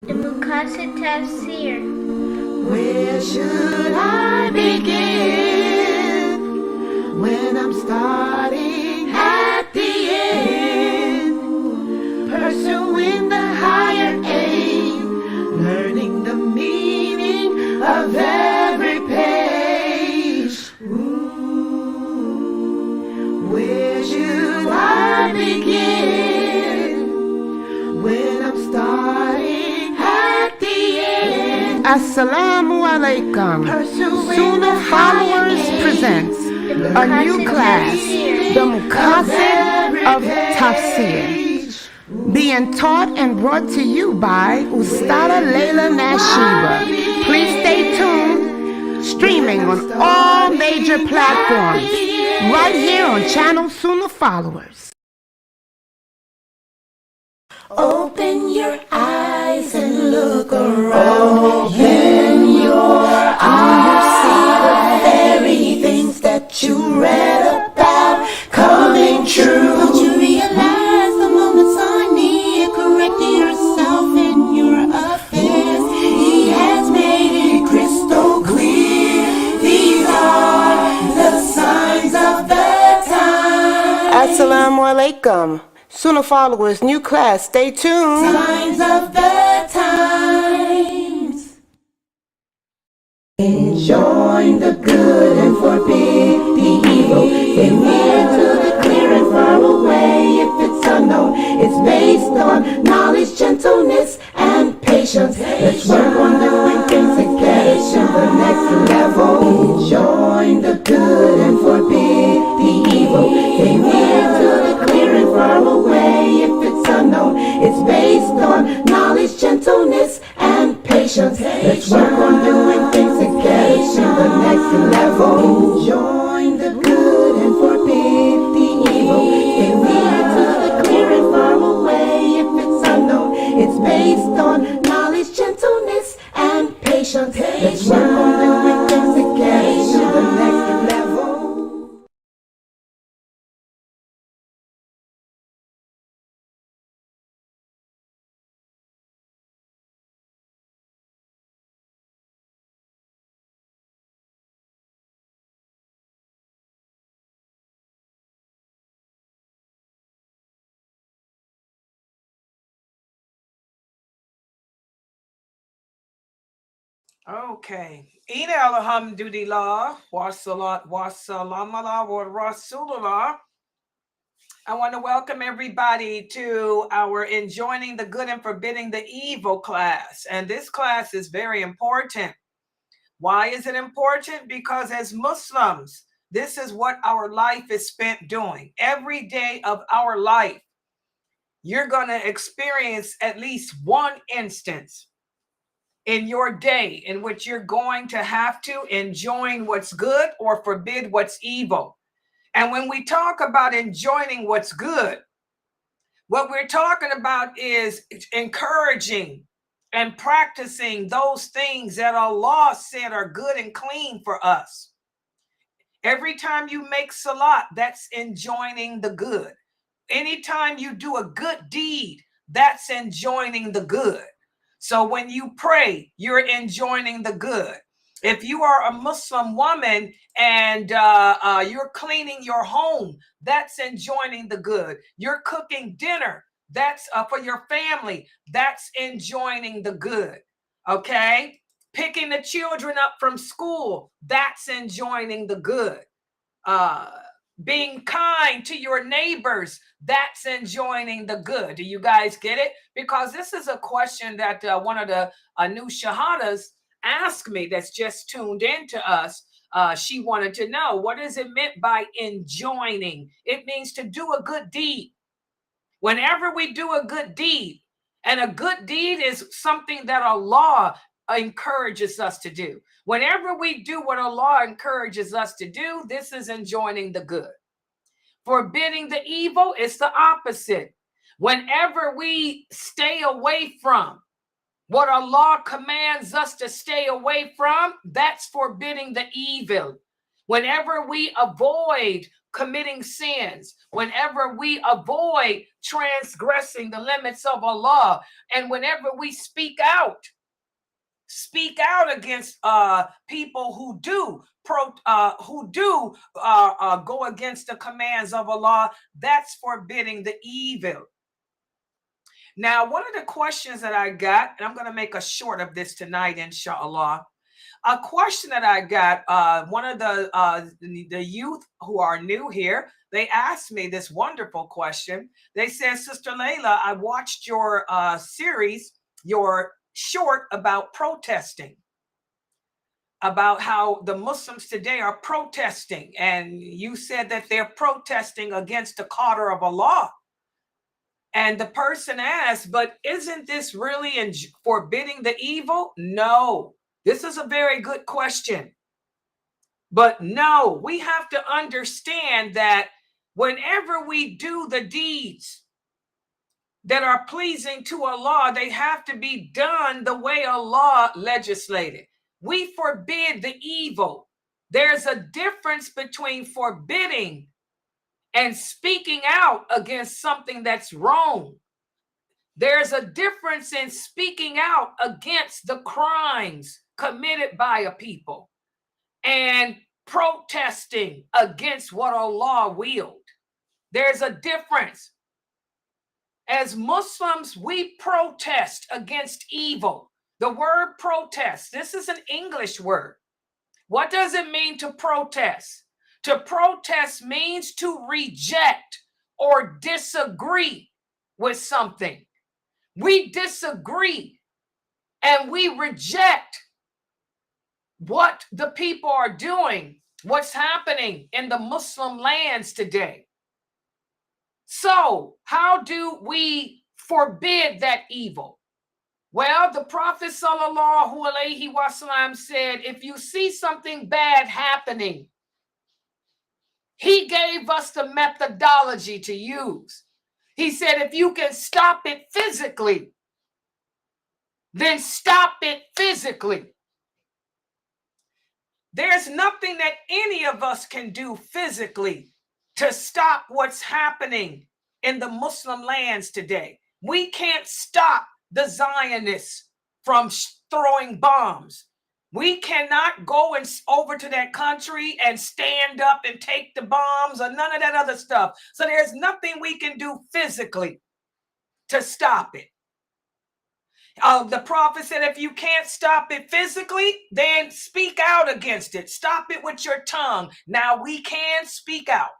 Tafsir. Where should I begin when I'm starting at the end? Pursuing the higher aim, learning the meaning of every page. Where should I begin when I'm starting at the end? Assalamu alaikum. Sunnahfollowers presents a new class, the Muqasid of Tafsir, being taught and brought to you by Ustadah Laila Nasheeba. Please stay tuned, streaming on all major platforms, right here on channel Sunnahfollowers. Open your eyes and look around. Open your eyes. Do you see the very things that you read about coming true? Don't you realize the moments are near? Correct yourself in your affairs. He has made it crystal clear. These are the signs of the time. Assalamu alaikum. Sunnahfollowers, new class, stay tuned. Signs of the times. Enjoin the good and forbid the evil. Stay near to the clear and far away if it's unknown. It's based on knowledge, gentleness, and patience. Let's work on doing things to get it to the next level. Enjoin the good and forbid the evil. Stay near to the clear and far away if it's unknown. It's based on knowledge, gentleness, and patience. Let's work on doing things to get it to the next level. Join the good and forbid the evil. Stay near to the clear and far away if it's unknown. It's based on knowledge, gentleness, and patience. Let's work on doing things to get it to the next level. Okay. Ina alhamdulillah, wa salat wa salam ala wa rasulullah. I want to welcome everybody to our Enjoining the Good and Forbidding the Evil class. And this class is very important. Why is it important? Because as Muslims, this is what our life is spent doing. Every day of our life, you're going to experience at least one instance in your day in which you're going to have to enjoin what's good or forbid what's evil. And when we talk about enjoining what's good, what we're talking about is encouraging and practicing those things that Allah said are good and clean for us. Every time you make salat, that's enjoining the good. Anytime you do a good deed, that's enjoining the good. So when you pray, you're enjoining the good. If you are a Muslim woman and you're cleaning your home, that's enjoining the good. You're cooking dinner, that's for your family, that's enjoining the good. Okay? Picking the children up from school, that's enjoining the good. Being kind to your neighbors, that's enjoining the good. Do you guys get it? Because this is a question that one of the new shahadas asked me that's just tuned in to us. She wanted to know, what is it meant by enjoining? It means to do a good deed. Whenever we do a good deed, and a good deed is something that Allah encourages us to do. Whenever we do what Allah encourages us to do, this is enjoining the good. Forbidding the evil is the opposite. Whenever we stay away from what Allah commands us to stay away from, that's forbidding the evil. Whenever we avoid committing sins, whenever we avoid transgressing the limits of Allah, and whenever we speak out against people who do go against the commands of Allah, that's forbidding the evil. Now, one of the questions that I got, and I'm going to make a short of this tonight, inshallah. A question that I got, one of the youth who are new here, they asked me this wonderful question. They said, Sister Laila, I watched your series, your short about protesting, about how the Muslims today are protesting. And you said that they're protesting against the qadr of Allah. And the person asked, but isn't this really forbidding the evil? No, this is a very good question. But no, we have to understand that whenever we do the deeds that are pleasing to Allah, they have to be done the way Allah legislated. We forbid the evil. There's a difference between forbidding and speaking out against something that's wrong. There's a difference in speaking out against the crimes committed by a people and protesting against what Allah willed. There's a difference. As Muslims, we protest against evil. The word protest, this is an English word. What does it mean to protest? To protest means to reject or disagree with something. We disagree and we reject what the people are doing, what's happening in the Muslim lands today. So, how do we forbid that evil? Well, the Prophet sallallahu alaihi wasallam said, if you see something bad happening, he gave us the methodology to use. He said, if you can stop it physically, then stop it physically. There's nothing that any of us can do physically to stop what's happening in the Muslim lands today. We can't stop the Zionists from throwing bombs. We cannot go over to that country and stand up and take the bombs or none of that other stuff. So there's nothing we can do physically to stop it. The Prophet said, if you can't stop it physically, then speak out against it. Stop it with your tongue. Now we can speak out.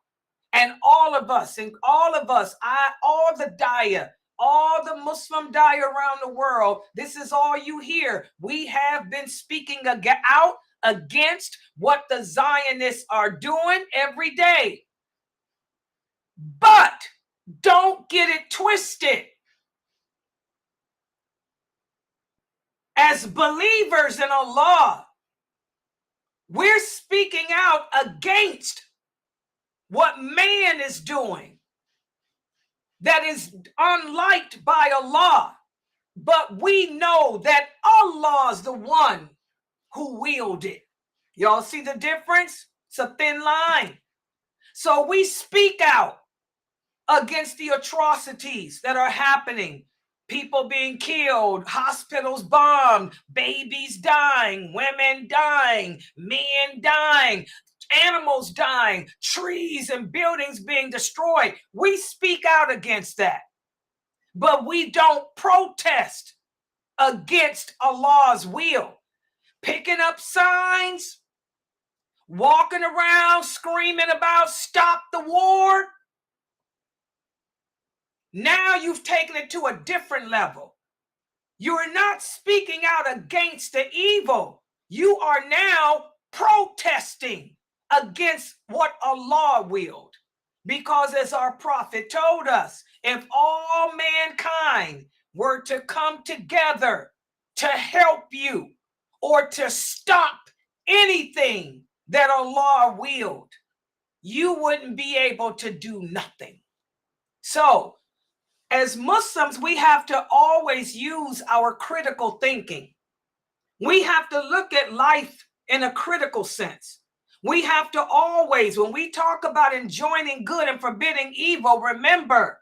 And all of us, all the daya, all the Muslim daya around the world, this is all you hear. We have been speaking out against what the Zionists are doing every day. But don't get it twisted. As believers in Allah, we're speaking out against what man is doing that is unliked by Allah. But we know that Allah is the one who willed it. Y'all see the difference? It's a thin line. So we speak out against the atrocities that are happening. People being killed, hospitals bombed, babies dying, women dying, men dying, animals dying, trees and buildings being destroyed. We speak out against that. But we don't protest against Allah's will. Picking up signs, walking around screaming about stop the war. Now you've taken it to a different level. You are not speaking out against the evil. You are now protesting against what Allah willed. Because as our prophet told us, if all mankind were to come together to help you or to stop anything that Allah willed, you wouldn't be able to do nothing. So, as Muslims, we have to always use our critical thinking. We have to look at life in a critical sense. We have to always, when we talk about enjoining good and forbidding evil, remember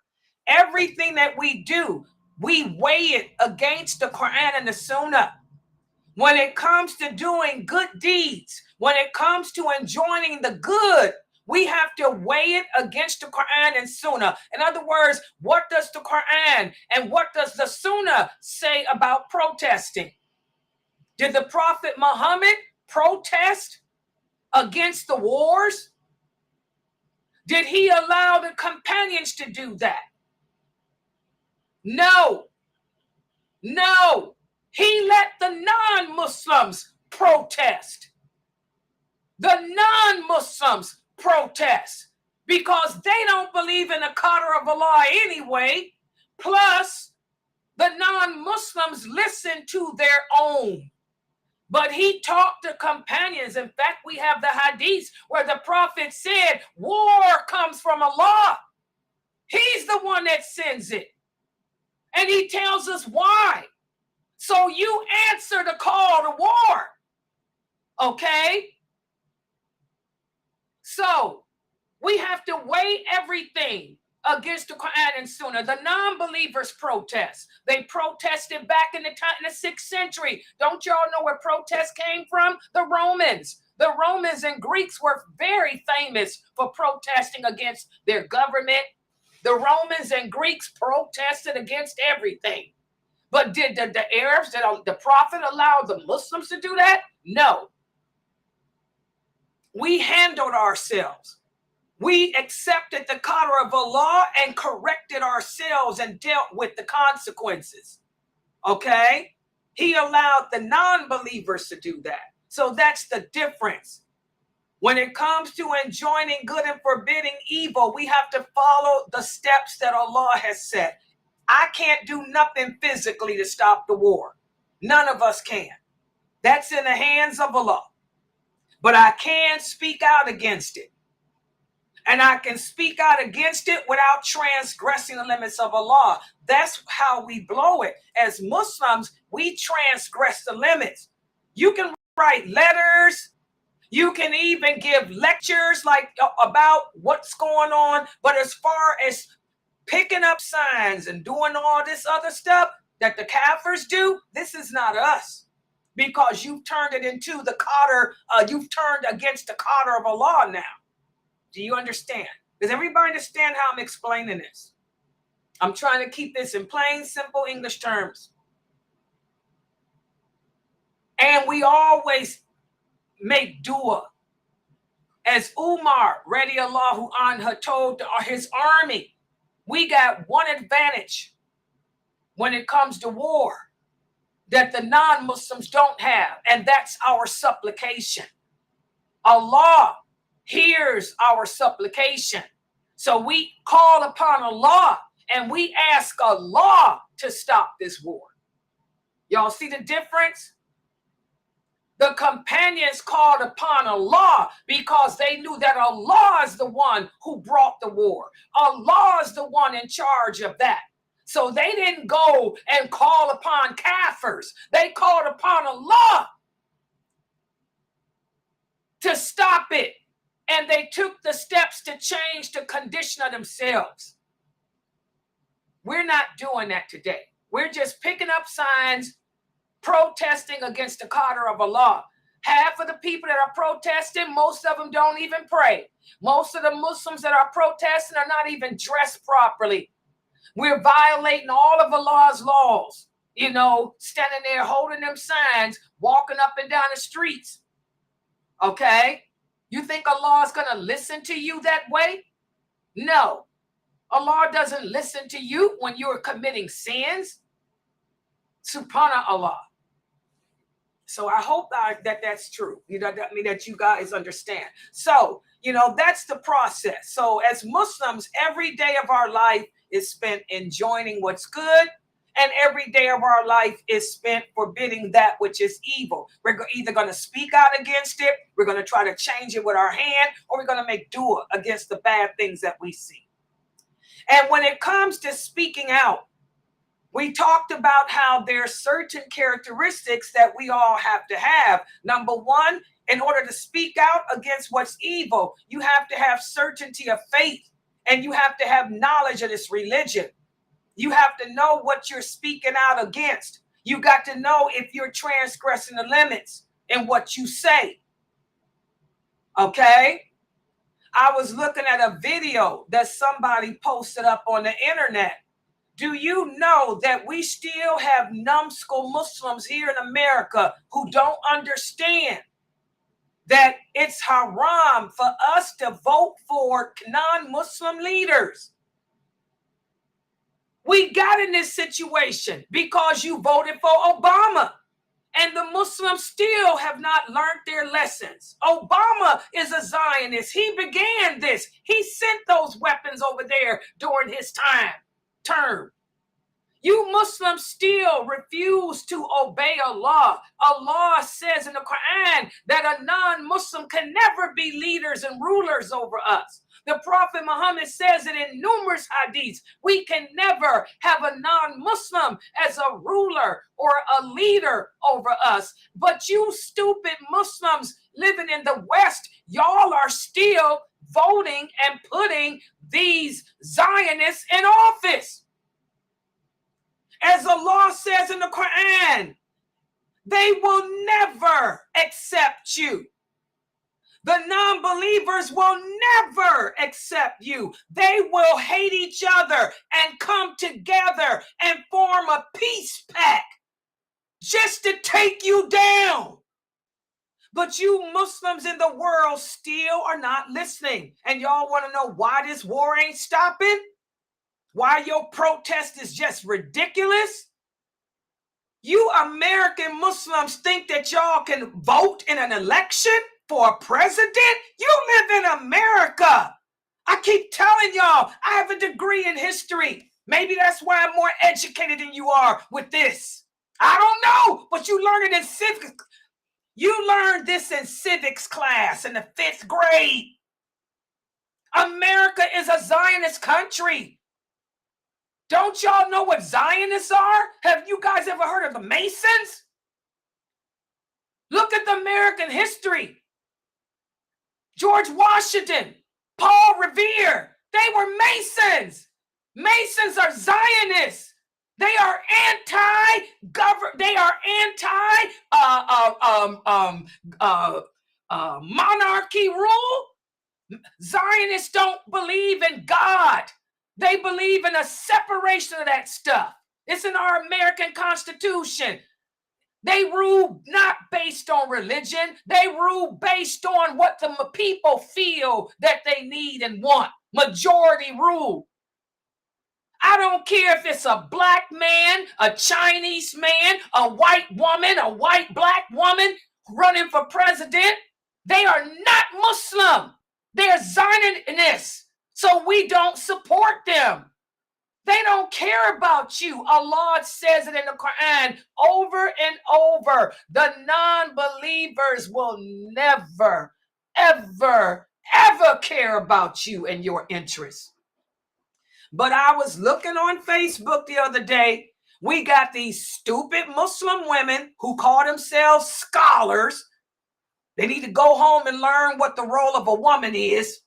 everything that we do, we weigh it against the Quran and the Sunnah. When it comes to doing good deeds, when it comes to enjoining the good, we have to weigh it against the Quran and Sunnah. In other words, what does the Quran and what does the Sunnah say about protesting? Did the Prophet Muhammad protest against the wars? Did he allow the companions to do that? No. No. He let the non-Muslims protest. The non-Muslims protest because they don't believe in the qadr of Allah anyway. Plus, the non-Muslims listen to their own. But he taught the companions. In fact, we have the hadith where the prophet said, war comes from Allah. He's the one that sends it. And he tells us why. So you answer the call to war. Okay? So we have to weigh everything against the Quran and Sunnah. The non-believers protest. They protested back in the 6th century. Don't y'all know where protests came from? The Romans. The Romans and Greeks were very famous for protesting against their government. The Romans and Greeks protested against everything. But did the Arabs, did the Prophet allow the Muslims to do that? No. We handled ourselves. We accepted the qadr of Allah and corrected ourselves and dealt with the consequences. Okay? He allowed the non-believers to do that. So that's the difference. When it comes to enjoining good and forbidding evil, we have to follow the steps that Allah has set. I can't do nothing physically to stop the war. None of us can. That's in the hands of Allah. But I can speak out against it. And I can speak out against it without transgressing the limits of Allah. That's how we blow it. As Muslims, we transgress the limits. You can write letters. You can even give lectures like about what's going on. But as far as picking up signs and doing all this other stuff that the Kafirs do, this is not us. Because you've turned it into the qadr, you've turned against the qadr of Allah now. Do you understand? Does everybody understand how I'm explaining this? I'm trying to keep this in plain, simple English terms. And we always make dua. As Umar, radiallahu anhu, told his army, we got one advantage when it comes to war that the non-Muslims don't have, and that's our supplication. Allah hears our supplication. So we call upon Allah and we ask Allah to stop this war. Y'all see the difference? The companions called upon Allah because they knew that Allah is the one who brought the war. Allah is the one in charge of that. So they didn't go and call upon kafirs. They called upon Allah to stop it. And they took the steps to change the condition of themselves. We're not doing that today. We're just picking up signs, protesting against the qadr of Allah. Half of the people that are protesting, most of them don't even pray. Most of the Muslims that are protesting are not even dressed properly. We're violating all of Allah's laws, you know, standing there holding them signs, walking up and down the streets. Okay? You think Allah is going to listen to you that way? No. Allah doesn't listen to you when you're committing sins. Subhanallah. So I hope that that's true. You know, I mean, that you guys understand. So, you know, that's the process. So as Muslims, every day of our life is spent enjoining what's good, and every day of our life is spent forbidding that which is evil. We're either going to speak out against it, we're going to try to change it with our hand, or we're going to make dua against the bad things that we see. And when it comes to speaking out, we talked about how there are certain characteristics that we all have to have. Number one, In order to speak out against what's evil, you have to have certainty of faith, and you have to have knowledge of this religion. You have to know what you're speaking out against. You got to know if you're transgressing the limits in what you say. Okay? I was looking at a video that somebody posted up on the internet. Do you know that we still have numbskull Muslims here in America who don't understand that it's haram for us to vote for non-Muslim leaders? We got in this situation because you voted for Obama, and the Muslims still have not learned their lessons. Obama is a Zionist. He began this. He sent those weapons over there during his term. You Muslims still refuse to obey Allah. Allah says in the Quran that a non-Muslim can never be leaders and rulers over us. The Prophet Muhammad says it in numerous hadiths. We can never have a non-Muslim as a ruler or a leader over us. But you stupid Muslims living in the West, y'all are still voting and putting these Zionists in office. As Allah says in the Quran, they will never accept you. The non-believers will never accept you. They will hate each other and come together and form a peace pact just to take you down. But you Muslims in the world still are not listening. And y'all want to know why this war ain't stopping? Why your protest is just ridiculous? You American Muslims think that y'all can vote in an election for a president? You live in America. I keep telling y'all, I have a degree in history. Maybe that's why I'm more educated than you are with this. I don't know, but you learn it in civics. You learned this in civics class in the 5th grade. America is a Zionist country. Don't y'all know what Zionists are? Have you guys ever heard of the Masons? Look at the American history. George Washington, Paul Revere, they were Masons. Masons are Zionists. They are monarchy rule. Zionists don't believe in God. They believe in a separation of that stuff. It's in our American Constitution. They rule not based on religion. They rule based on what the people feel that they need and want. Majority rule. I don't care if it's a black man, a Chinese man, a white woman, a white black woman running for president. They are not Muslim. They're Zionists. So we don't support them. They don't care about you. Allah says it in the Quran over and over. The non-believers will never, ever, ever care about you and your interests. But I was looking on Facebook the other day. We got these stupid Muslim women who call themselves scholars. They need to go home and learn what the role of a woman is.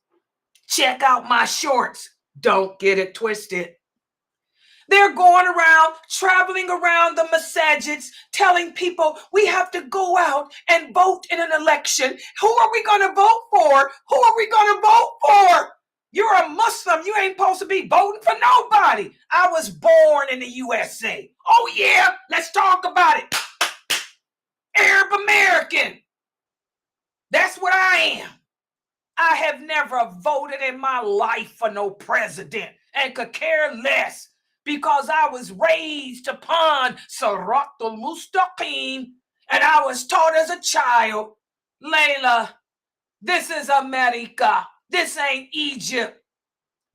Check out my shorts. Don't get it twisted. They're going around, traveling around the masajids, telling people we have to go out and vote in an election. Who are we going to vote for? Who are we going to vote for? You're a Muslim. You ain't supposed to be voting for nobody. I was born in the USA. Oh, yeah. Let's talk about it. Arab American. That's what I am. I have never voted in my life for no president and could care less because I was raised upon Siratul Mustaqim and I was taught as a child, Layla, this is America. This ain't Egypt.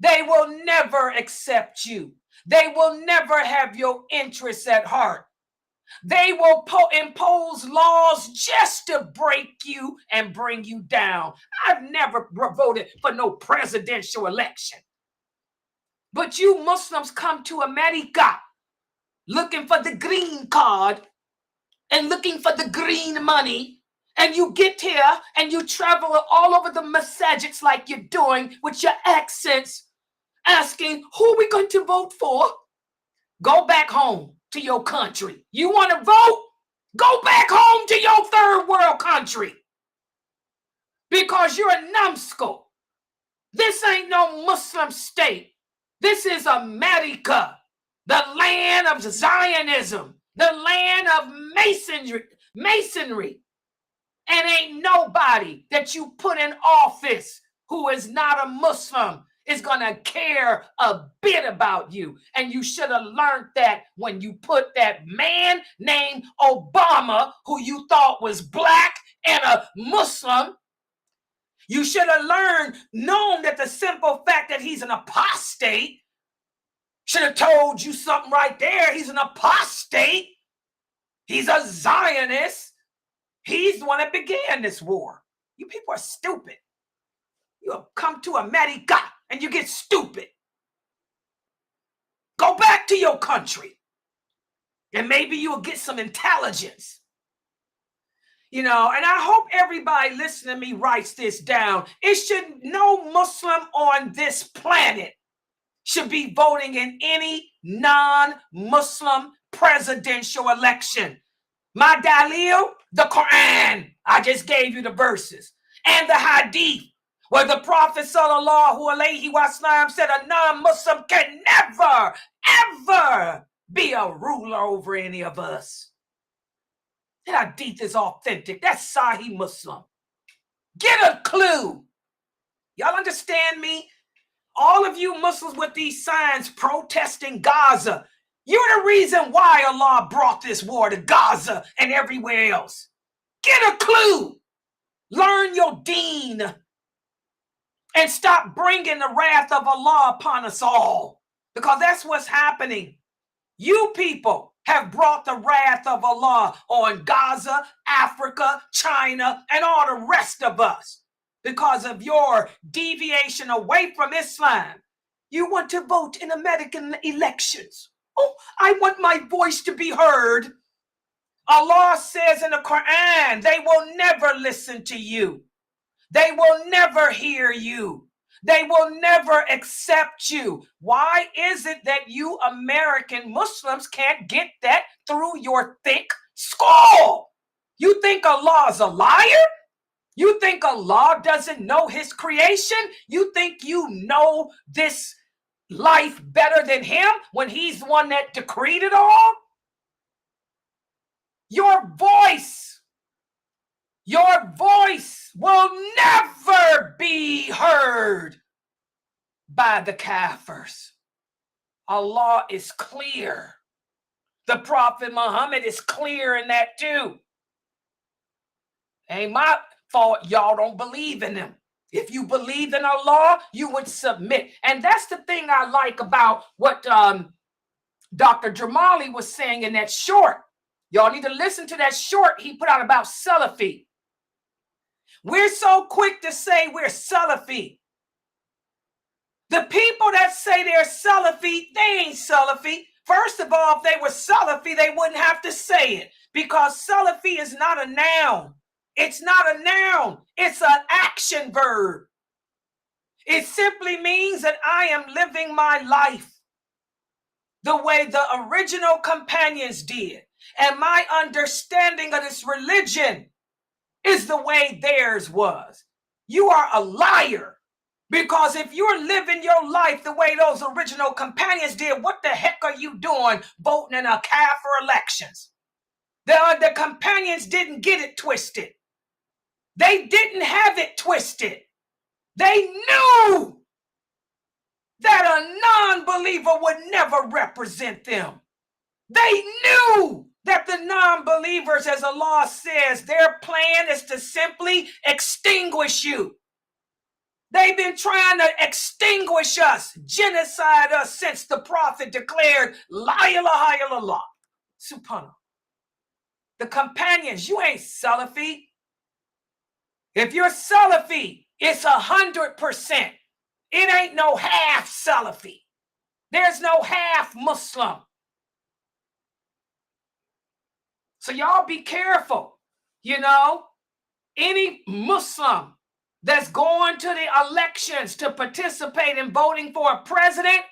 They will never accept you. They will never have your interests at heart. They will impose laws just to break you and bring you down. I've never voted for no presidential election. But you Muslims come to America looking for the green card and looking for the green money And you get here and you travel all over the masajids like you're doing with your accents, asking, who are we going to vote for? Go back home to your country. You want to vote? Go back home to your third world country. Because you're a numbskull. This ain't no Muslim state. This is America, the land of Zionism, the land of masonry. And ain't nobody that you put in office who is not a Muslim is going to care a bit about you. And you should have learned that when you put that man named Obama, who you thought was black and a Muslim. You should have known that the simple fact that he's an apostate should have told you something right there. He's an apostate. He's a Zionist. He's the one that began this war. You people are stupid. You have come to America and you get stupid. Go back to your country and maybe you'll get some intelligence. And I hope everybody listening to me writes this down. No Muslim on this planet should be voting in any non-Muslim presidential election. My dalil, the Quran. I just gave you the verses. And the hadith, where the Prophet sallallahu alaihi wasallam said a non-Muslim can never, ever be a ruler over any of us. That hadith is authentic. That's Sahih Muslim. Get a clue. Y'all understand me? All of you Muslims with these signs protesting Gaza, you're the reason why Allah brought this war to Gaza and everywhere else. Get a clue. Learn your deen. And stop bringing the wrath of Allah upon us all. Because that's what's happening. You people have brought the wrath of Allah on Gaza, Africa, China, and all the rest of us. Because of your deviation away from Islam. You want to vote in American elections. Oh, I want my voice to be heard. Allah says in the Quran, they will never listen to you. They will never hear you. They will never accept you. Why is it that you American Muslims can't get that through your thick skull? You think Allah is a liar? You think Allah doesn't know his creation? You think you know this life better than him when he's the one that decreed it all? Your voice will never be heard by the kafirs. Allah is clear. The Prophet Muhammad is clear in that too. Ain't my fault y'all don't believe in him. If you believed in Allah, you would submit. And that's the thing I like about what Dr. Jamali was saying in that short. Y'all need to listen to that short he put out about Salafi. We're so quick to say we're Salafi. The people that say they're Salafi, they ain't Salafi. First of all, if they were Salafi, they wouldn't have to say it. Because Salafi is not a noun. It's not a noun. It's an action verb. It simply means that I am living my life the way the original companions did. And my understanding of this religion is the way theirs was. You are a liar. Because if you're living your life the way those original companions did, what the heck are you doing voting in a Kafir elections? The companions didn't get it twisted. They didn't have it twisted. They knew that a non-believer would never represent them. They knew that the non-believers, as Allah says, their plan is to simply extinguish you. They've been trying to extinguish us, genocide us since the Prophet declared, La ilaha illallah. Subhanallah. The companions, you ain't Salafi. If you're Salafi, it's 100%. It ain't no half Salafi. There's no half Muslim. So y'all be careful, Any Muslim that's going to the elections to participate in voting for a president,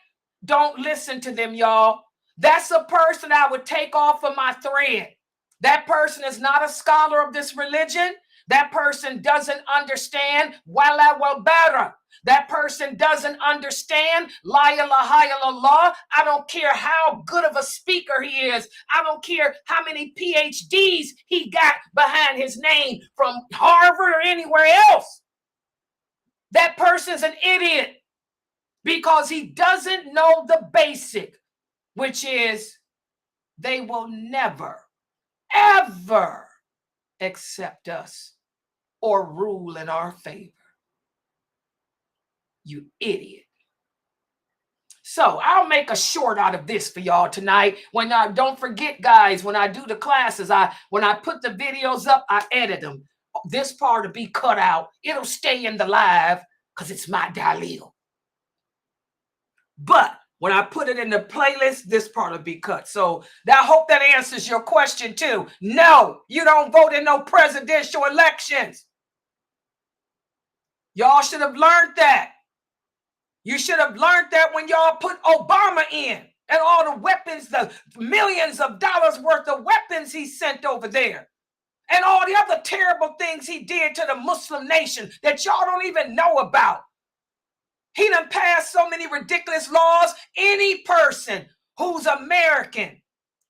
don't listen to them, y'all. That's a person I would take off of my thread. That person is not a scholar of this religion. That person doesn't understand wala wal bara. That person doesn't understand la ilaha illallah. I don't care how good of a speaker he is. I don't care how many PhDs he got behind his name from Harvard or anywhere else. That person's an idiot because he doesn't know the basic, which is they will never, ever accept us or rule in our favor. You idiot. So I'll make a short out of this for y'all tonight. Don't forget, guys, when I do the classes, when I put the videos up, I edit them. This part will be cut out. It'll stay in the live because it's my dalil. But when I put it in the playlist, this part will be cut. So I hope that answers your question too. No, you don't vote in no presidential elections. Y'all should have learned that. You should have learned that when y'all put Obama in and all the weapons, the millions of dollars worth of weapons he sent over there, and all the other terrible things he did to the Muslim nation that y'all don't even know about. He done passed so many ridiculous laws. Any person who's American,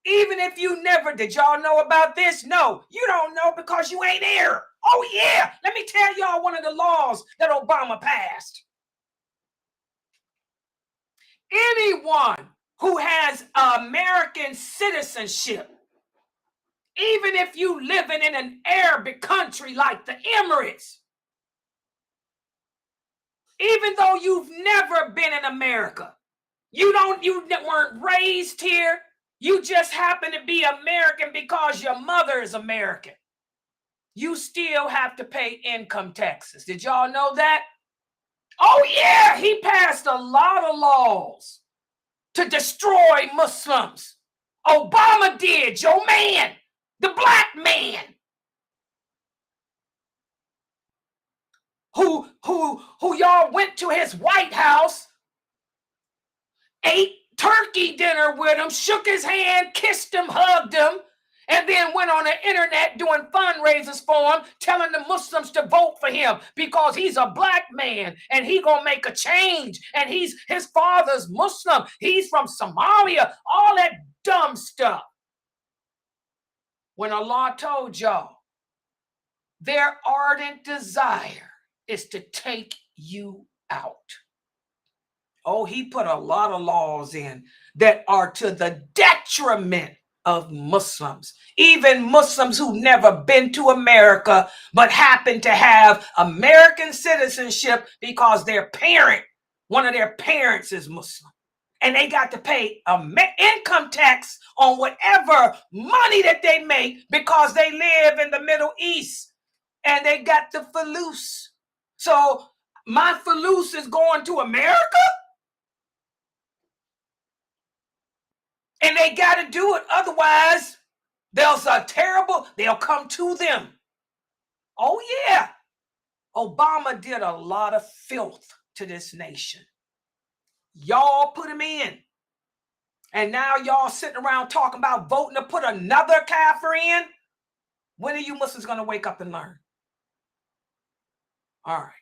even if you never, did y'all know about this? No, you don't know because you ain't here. Oh yeah, let me tell y'all one of the laws that Obama passed. Anyone who has American citizenship, even if you living in an Arabic country like the Emirates, even though you've never been in America, you weren't raised here, you just happen to be American because your mother is American, you still have to pay income taxes. Did y'all know that? Oh yeah, he passed a lot of laws to destroy Muslims. Obama did, your man, the black man, who y'all went to his White House, ate turkey dinner with him, shook his hand, kissed him, hugged him, and then went on the internet doing fundraisers for him, telling the Muslims to vote for him because he's a black man and he gonna make a change, and his father's Muslim, he's from Somalia, all that dumb stuff. When Allah told y'all their ardent desire is to take you out. Oh, he put a lot of laws in that are to the detriment of Muslims, even Muslims who never been to America but happen to have American citizenship because one of their parents is Muslim, and they got to pay income tax on whatever money that they make because they live in the Middle East and they got the fulus. So my fulus is going to America? And they got to do it. Otherwise, they'll come to them. Oh, yeah. Obama did a lot of filth to this nation. Y'all put him in. And now y'all sitting around talking about voting to put another kafir in. When are you Muslims going to wake up and learn? All right.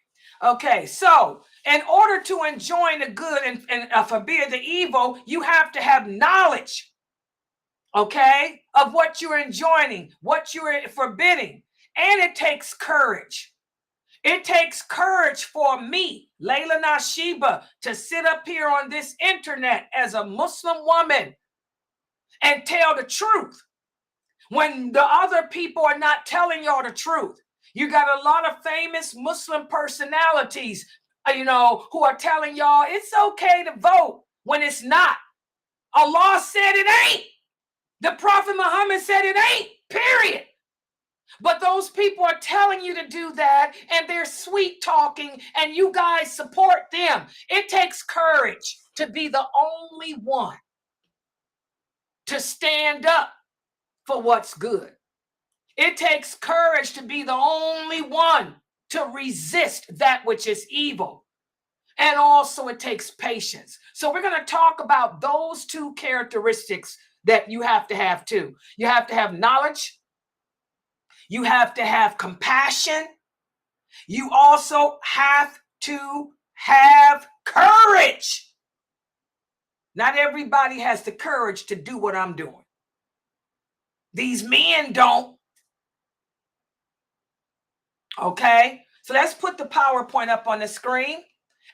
Okay, so in order to enjoin the good and forbid the evil, you have to have knowledge, okay, of what you're enjoining, what you're forbidding. And it takes courage. It takes courage for me, Laila Nasheeba, to sit up here on this internet as a Muslim woman and tell the truth when the other people are not telling y'all the truth. You got a lot of famous Muslim personalities, who are telling y'all it's okay to vote when it's not. Allah said it ain't. The Prophet Muhammad said it ain't, period. But those people are telling you to do that, and they're sweet talking, and you guys support them. It takes courage to be the only one to stand up for what's good. It takes courage to be the only one to resist that which is evil. And also it takes patience. So we're going to talk about those two characteristics that you have to have too. You have to have knowledge. You have to have compassion. You also have to have courage. Not everybody has the courage to do what I'm doing. These men don't. Okay, so let's put the PowerPoint up on the screen.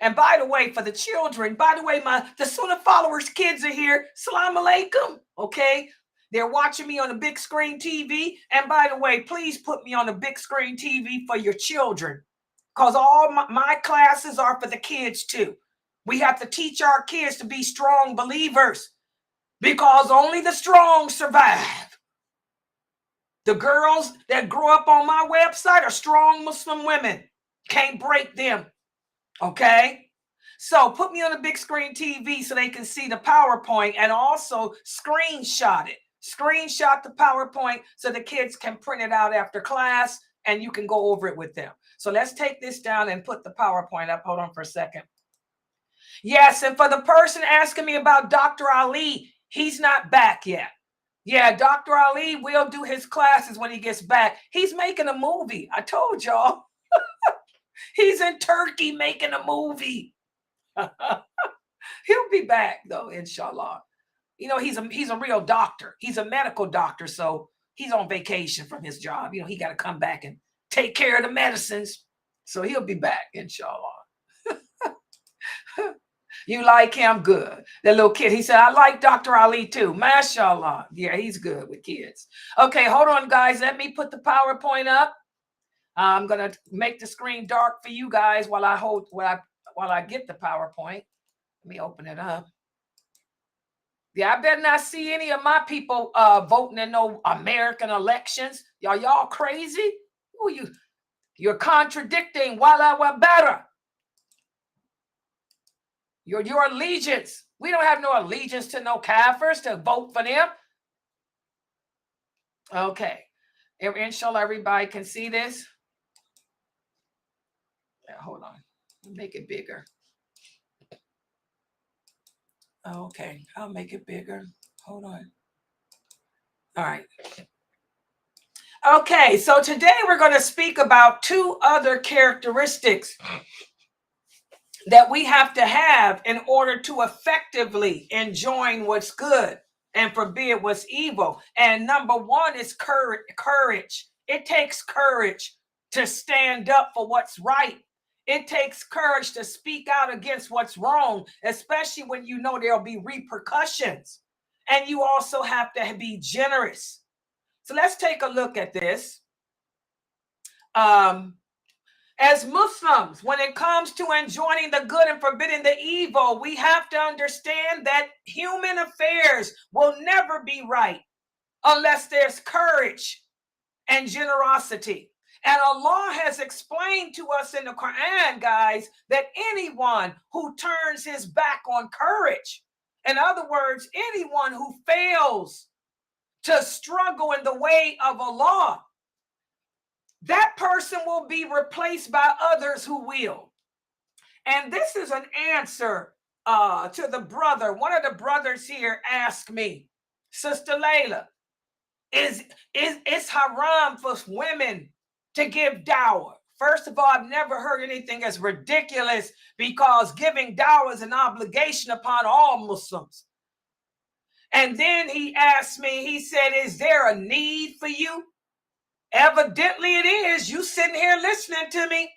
And by the way, for the children, the Sunnah followers kids are here. Salam alaikum. Okay, they're watching me on the big screen TV. And by the way, please put me on the big screen TV for your children, because all my classes are for the kids too. We have to teach our kids to be strong believers, because only the strong survive. The girls that grew up on my website are strong Muslim women. Can't break them. Okay? So put me on the big screen TV so they can see the PowerPoint, and also screenshot it. Screenshot the PowerPoint so the kids can print it out after class and you can go over it with them. So let's take this down and put the PowerPoint up. Hold on for a second. Yes, and for the person asking me about Dr. Ali, he's not back yet. Yeah, Dr. Ali will do his classes when he gets back. He's making a movie. I told y'all. He's in Turkey making a movie. He'll be back though, inshallah. You know, he's a real doctor. He's a medical doctor, so he's on vacation from his job. You know, he got to come back and take care of the medicines. So he'll be back, inshallah. You like him? Good. The little kid, he said, I like Dr. Ali too. Mashallah. Yeah, he's good with kids. Okay, hold on, guys. Let me put the PowerPoint up. I'm going to make the screen dark for you guys while I get the PowerPoint. Let me open it up. Yeah, I better not see any of my people voting in no American elections. Y'all crazy? Ooh, you're contradicting wala wa bara. Your allegiance. We don't have no allegiance to no kafirs to vote for them. Okay. Inshallah, everybody can see this. Yeah, hold on. Make it bigger. Okay, I'll make it bigger. Hold on. All right. Okay, so today we're going to speak about two other characteristics that we have to have in order to effectively enjoin what's good and forbid what's evil. And number one is courage. It takes courage to stand up for what's right. It takes courage to speak out against what's wrong, especially when you know there'll be repercussions. And you also have to be generous. So let's take a look at this. As Muslims, when it comes to enjoining the good and forbidding the evil, we have to understand that human affairs will never be right unless there's courage and generosity. And Allah has explained to us in the Quran, guys, that anyone who turns his back on courage, in other words, anyone who fails to struggle in the way of Allah, that person will be replaced by others who will. And this is an answer to the brother. One of the brothers here asked me, Sister Laila, is it's haram for women to give dawah? First of all, I've never heard anything as ridiculous, because giving dawah is an obligation upon all Muslims. And then he asked me, he said, is there a need for you? Evidently it is. You sitting here listening to me,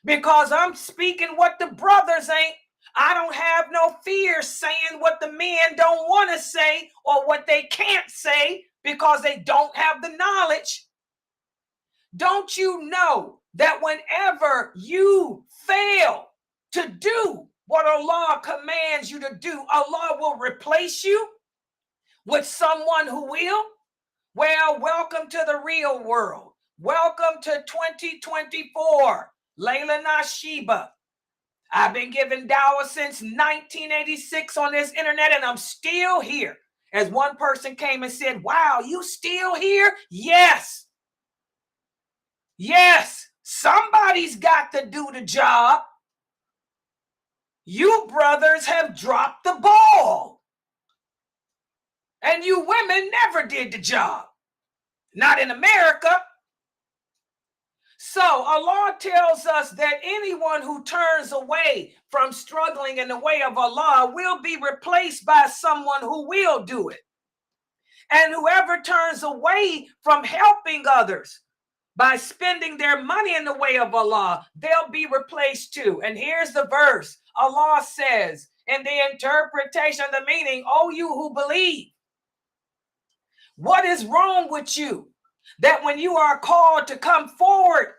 because I'm speaking what the brothers ain't. I don't have no fear saying what the men don't want to say or what they can't say because they don't have the knowledge. Don't you know that whenever you fail to do what Allah commands you to do, Allah will replace you with someone who will? Well, welcome to the real world. Welcome to 2024. Laila Nasheeba. I've been giving dawah since 1986 on this internet, and I'm still here. As one person came and said, wow, you still here? Yes. Yes, somebody's got to do the job. You brothers have dropped the ball. And you women never did the job. Not in America. So Allah tells us that anyone who turns away from struggling in the way of Allah will be replaced by someone who will do it. And whoever turns away from helping others by spending their money in the way of Allah, they'll be replaced too. And here's the verse. Allah says in the interpretation of the meaning, "O you who believe, what is wrong with you that when you are called to come forward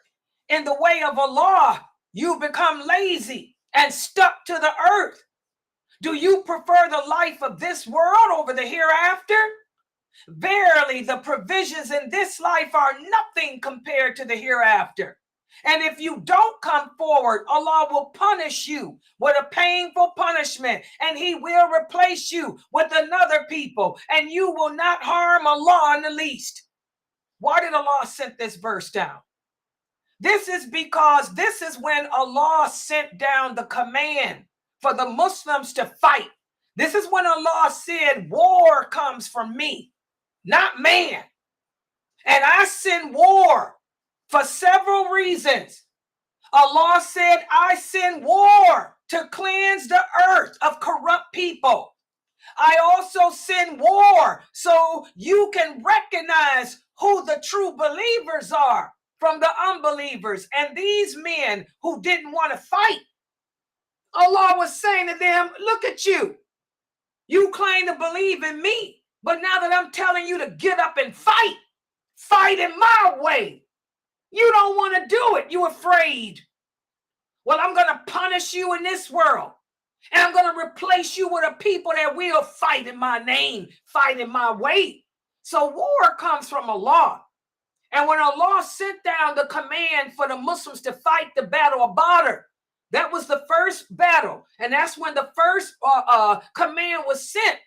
in the way of Allah, you become lazy and stuck to the earth? Do you prefer the life of this world over the hereafter? Verily, the provisions in this life are nothing compared to the hereafter. And if you don't come forward, Allah will punish you with a painful punishment, and He will replace you with another people, and you will not harm Allah in the least." Why did Allah send this verse down? This is because this is when Allah sent down the command for the Muslims to fight. This is when Allah said, "War comes from me, not man. And I send war for several reasons." Allah said, "I send war to cleanse the earth of corrupt people. I also send war so you can recognize who the true believers are from the unbelievers." And these men who didn't want to fight, Allah was saying to them, "Look at you. You claim to believe in me, but now that I'm telling you to get up and fight in my way, you don't want to do it. You're afraid. Well, I'm going to punish you in this world, and I'm going to replace you with a people that will fight in my name, fight in my way." So war comes from Allah. And when Allah sent down the command for the Muslims to fight the battle of Badr, that was the first battle. And that's when the first command was sent.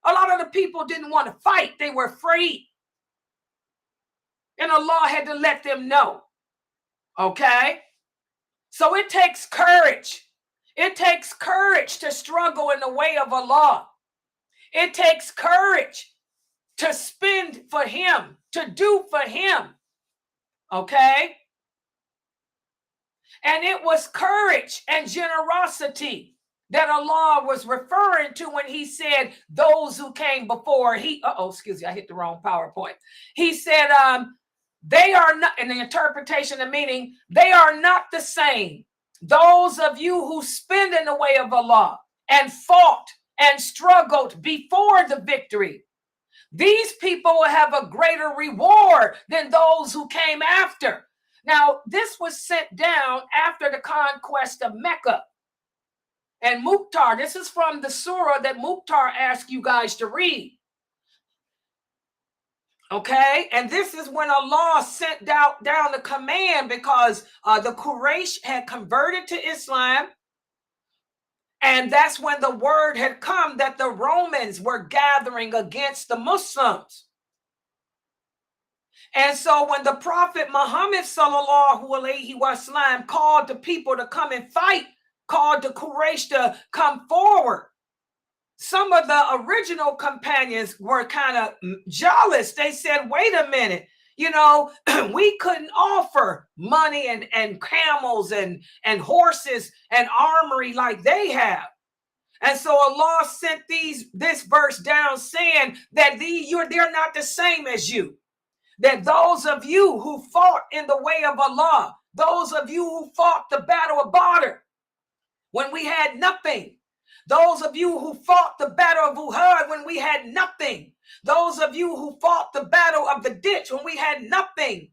A lot of the people didn't want to fight. They were afraid. And Allah had to let them know. Okay? So it takes courage. It takes courage to struggle in the way of Allah. It takes courage to spend for Him, to do for Him. Okay? And it was courage and generosity that Allah was referring to when He said those who came before. I hit the wrong PowerPoint. He said, they are not, in the interpretation of meaning, they are not the same. Those of you who spend in the way of Allah and fought and struggled before the victory, these people will have a greater reward than those who came after. Now, this was sent down after the conquest of Mecca. And Mukhtar, this is from the surah that Mukhtar asked you guys to read. Okay, and this is when Allah sent down the command because the Quraysh had converted to Islam. And that's when the word had come that the Romans were gathering against the Muslims. And so when the Prophet Muhammad sallallahu alaihi wasallam called the people to come and fight, called the Quraysh to come forward, some of the original companions were kind of jealous. They said, "Wait a minute, we couldn't offer money and camels and horses and armory like they have." And so Allah sent this verse down saying that they're not the same as you. That those of you who fought in the way of Allah, those of you who fought the battle of Badr when we had nothing, those of you who fought the battle of Uhud when we had nothing, those of you who fought the battle of the ditch when we had nothing,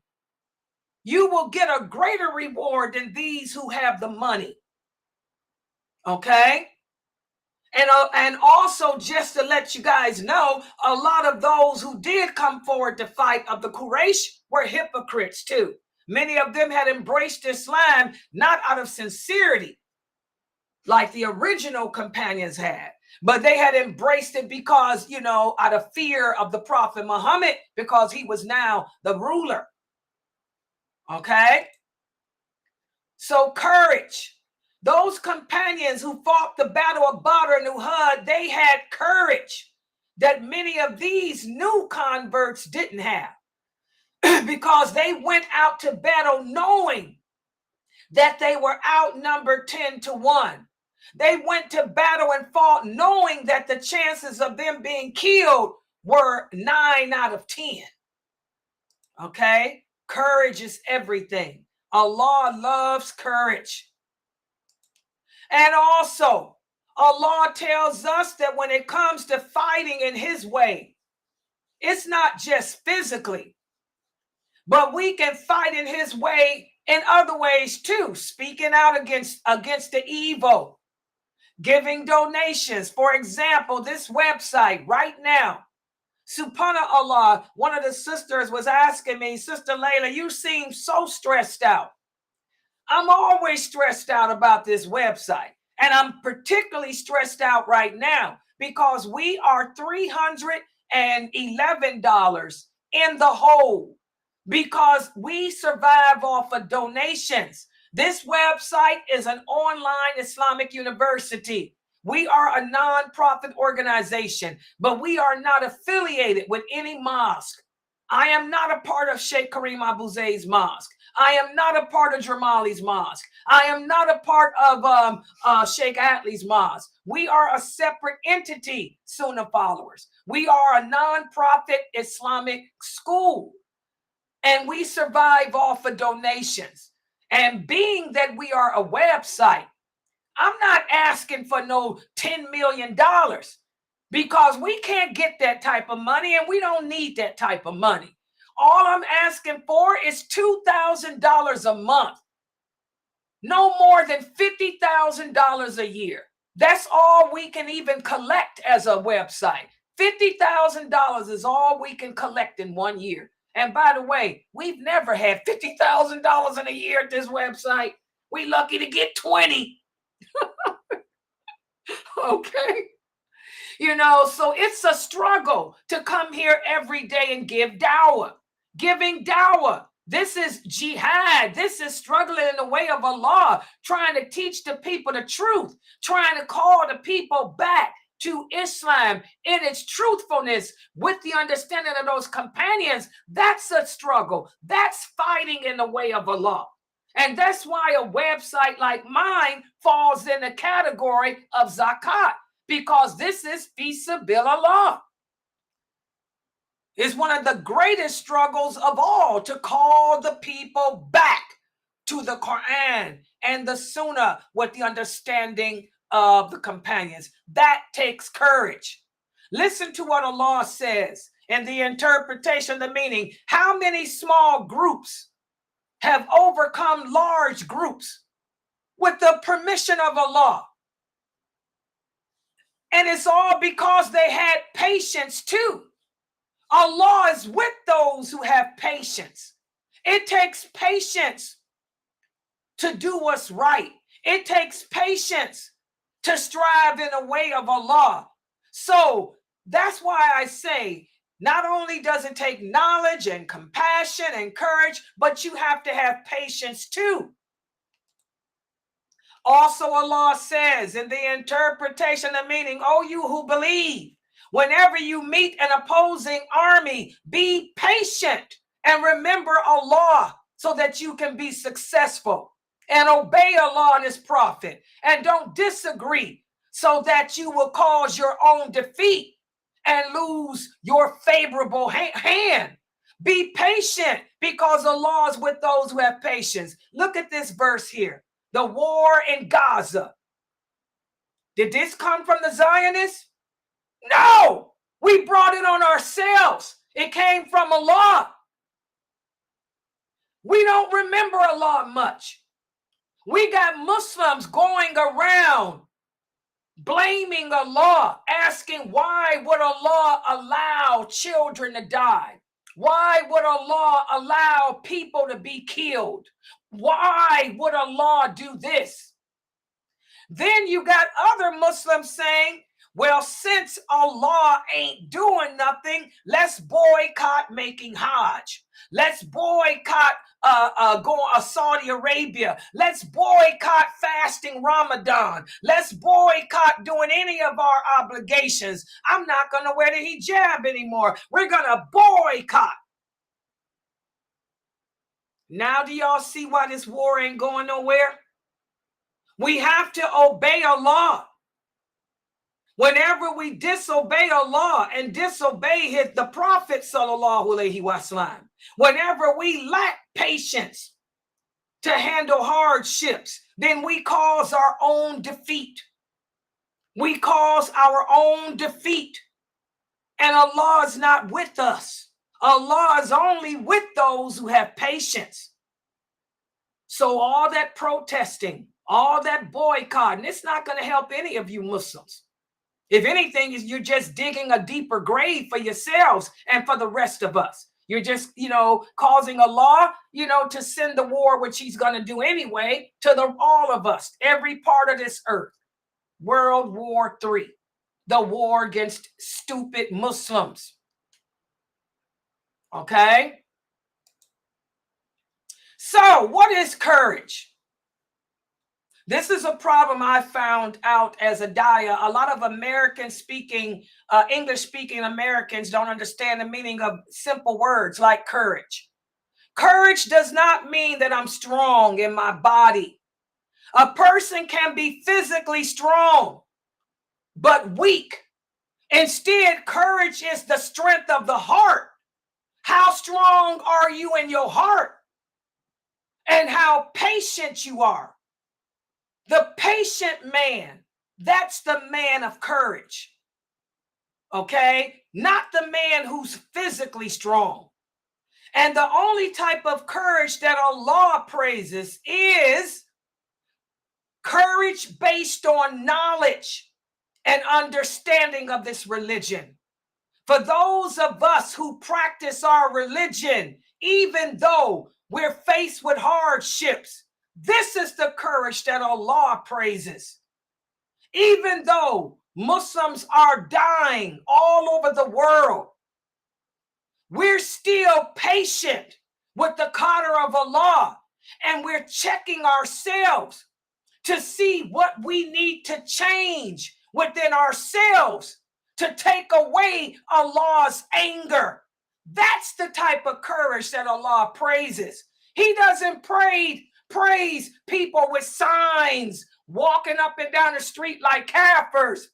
you will get a greater reward than these who have the money. Okay? And also, just to let you guys know, a lot of those who did come forward to fight of the Quraysh were hypocrites too. Many of them had embraced Islam not out of sincerity, like the original companions had, but they had embraced it because, out of fear of the Prophet Muhammad, because he was now the ruler. Okay? So courage. Those companions who fought the battle of Badr and Uhud, they had courage that many of these new converts didn't have because they went out to battle knowing that they were outnumbered 10-1. They went to battle and fought knowing that the chances of them being killed were 9 out of 10. Okay? Courage is everything. Allah loves courage. And also, Allah tells us that when it comes to fighting in His way, it's not just physically, but we can fight in His way in other ways too, speaking out against the evil, giving donations. For example, this website right now, subhanallah, one of the sisters was asking me, Sister Laila, you seem so stressed out. I'm always stressed out about this website. And I'm particularly stressed out right now because we are $311 in the hole because we survive off of donations. This website is an online Islamic university. We are a non-profit organization, but we are not affiliated with any mosque. I am not a part of Sheikh Kareem Abu Zayd's mosque. I am not a part of Jamali's mosque. I am not a part of Sheikh Atli's mosque. We are a separate entity, Sunnah followers. We are a non-profit Islamic school, and we survive off of donations. And being that we are a website, I'm not asking for no $10 million because we can't get that type of money and we don't need that type of money. All I'm asking for is $2,000 a month, no more than $50,000 a year. That's all we can even collect as a website. $50,000 is all we can collect in 1 year. And by the way, we've never had $50,000 in a year at this website. We lucky to get 20. Okay. You know, so it's a struggle to come here every day and give dawah. Giving dawah. This is jihad. This is struggling in the way of Allah, trying to teach the people the truth, trying to call the people back to Islam in its truthfulness with the understanding of those companions. That's a struggle. That's fighting in the way of Allah. And that's why a website like mine falls in the category of zakat, because this is fi sabilillah. It's one of the greatest struggles of all to call the people back to the Quran and the Sunnah with the understanding of the companions. That takes courage. Listen to what Allah says in the interpretation, the meaning. How many small groups have overcome large groups with the permission of Allah? And it's all because they had patience too. Allah is with those who have patience. It takes patience to do what's right. It takes patience to strive in the way of Allah. So that's why I say, not only does it take knowledge and compassion and courage, but you have to have patience too. Also, Allah says in the interpretation, the meaning, oh, you who believe, whenever you meet an opposing army, be patient and remember Allah so that you can be successful, and obey Allah and His Prophet, and don't disagree so that you will cause your own defeat and lose your favorable hand. Be patient because Allah is with those who have patience. Look at this verse here. The war in Gaza. Did this come from the Zionists? No, we brought it on ourselves. It came from Allah. We don't remember Allah much. We got Muslims going around blaming Allah, asking why would Allah allow children to die? Why would Allah allow people to be killed? Why would Allah do this? Then you got other Muslims saying, Well, since Allah ain't doing nothing, let's boycott making Hajj. Let's boycott going to Saudi Arabia. Let's boycott fasting Ramadan. Let's boycott doing any of our obligations. I'm not going to wear the hijab anymore. We're going to boycott. Now do y'all see why this war ain't going nowhere? We have to obey Allah. Whenever we disobey Allah and disobey the Prophet sallallahu alaihi wasallam, whenever we lack patience to handle hardships, then we cause our own defeat. We cause our own defeat. And Allah is not with us. Allah is only with those who have patience. So all that protesting, all that boycotting, it's not going to help any of you Muslims. If anything, you're just digging a deeper grave for yourselves and for the rest of us. You're just, causing Allah, to send the war, which he's going to do anyway, to all of us, every part of this earth. World War III, the war against stupid Muslims. Okay? So, what is courage? This is a problem I found out as a daya. A lot of English-speaking Americans don't understand the meaning of simple words like courage. Courage does not mean that I'm strong in my body. A person can be physically strong, but weak. Instead, courage is the strength of the heart. How strong are you in your heart? And how patient you are. The patient man, that's the man of courage. Okay? Not the man who's physically strong. And the only type of courage that Allah praises is courage based on knowledge and understanding of this religion. For those of us who practice our religion, even though we're faced with hardships, this is the courage that Allah praises. Even though Muslims are dying all over the world, we're still patient with the qadr of Allah, and we're checking ourselves to see what we need to change within ourselves to take away Allah's anger. That's the type of courage that Allah praises. He doesn't praise people with signs walking up and down the street like kafirs,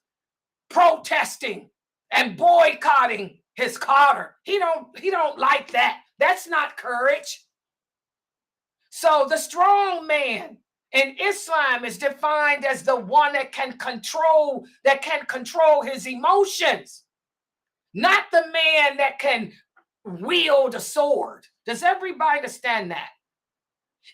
protesting and boycotting his qadr. He don't like that. That's not courage. So the strong man in Islam is defined as the one that can control his emotions, not the man that can wield a sword. Does everybody understand that?